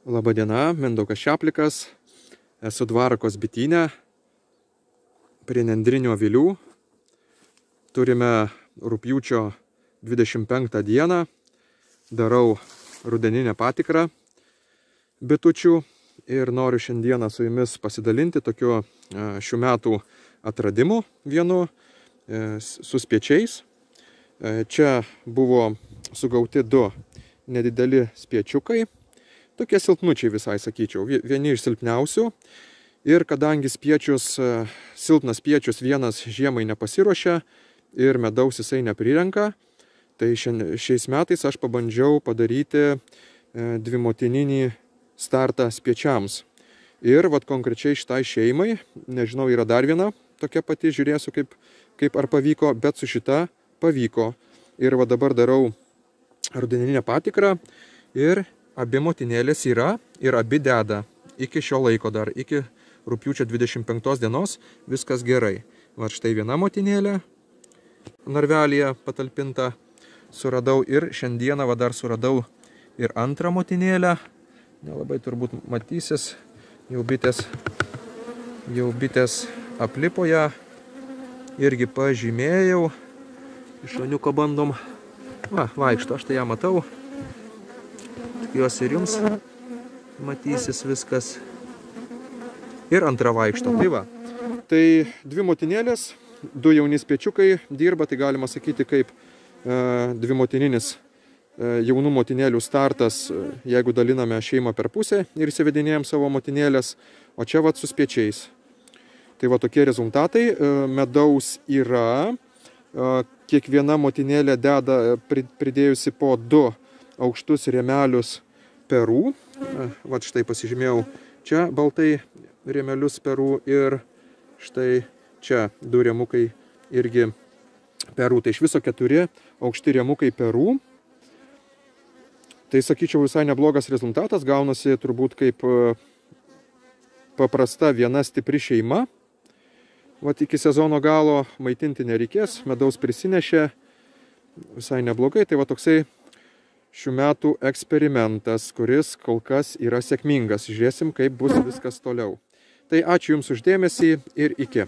Labadiena, Mindaugas Šeplikas, esu Dvarakos bityne prie Nendrinių avilių. Turime rugpjūčio 25 dieną, darau rudeninę patikrą bitučių ir noriu šiandieną su jumis pasidalinti tokiu šių metų atradimu vienu su spiečiais. Čia buvo sugauti du nedideli spiečiukai. Tokie silpnučiai visai, sakyčiau, vieni iš silpniausių. Ir kadangi silpnas spiečius vienas žiemai nepasiruošia ir medaus jisai neprirenka, tai šiais metais aš pabandžiau padaryti dvimotininį startą spiečiams. Ir konkrečiai šitai šeimai, nežinau, yra dar viena tokia pati, žiūrėsiu kaip ar pavyko, bet su šita pavyko. Ir dabar darau rudeninę patikrą ir abi motinėlės yra ir abi deda iki šio laiko dar, iki rugpjūčio 25 dienos viskas gerai. Štai viena motinėlė narvelėje patalpinta suradau ir šiandieną dar suradau ir antrą motinėlę. Nelabai turbūt matysis, jau bitės aplipo ją, irgi pažymėjau. Iš šoniuko bandom. Vaikšto, aš tai ją matau. Jos ir jums matysis viskas. Ir antra vaikšto. Tai dvi motinėlės, du jauni spiečiukai dirba, tai galima sakyti kaip dvimotininis jaunų motinėlių startas, jeigu daliname šeimą per pusę ir įsivedinėjom savo motinėlės, o čia su spiečiais. Tai tokie rezultatai. Medaus yra, kiekviena motinėlė deda pridėjusi po 2 aukštus rėmelius perų. Štai pasižymėjau čia baltai rėmelius perų ir štai čia 2 rėmukai irgi perų. Tai iš viso 4 aukšti rėmukai perų. Tai sakyčiau visai neblogas rezultatas, gaunasi turbūt kaip paprasta viena stipri šeima. Iki sezono galo maitinti nereikės, medaus prisinešė, visai neblogai. Tai toksai šių metų eksperimentas, kuris kol kas yra sėkmingas. Žiūrėsim, kaip bus viskas toliau. Tai ačiū Jums už dėmesį ir iki.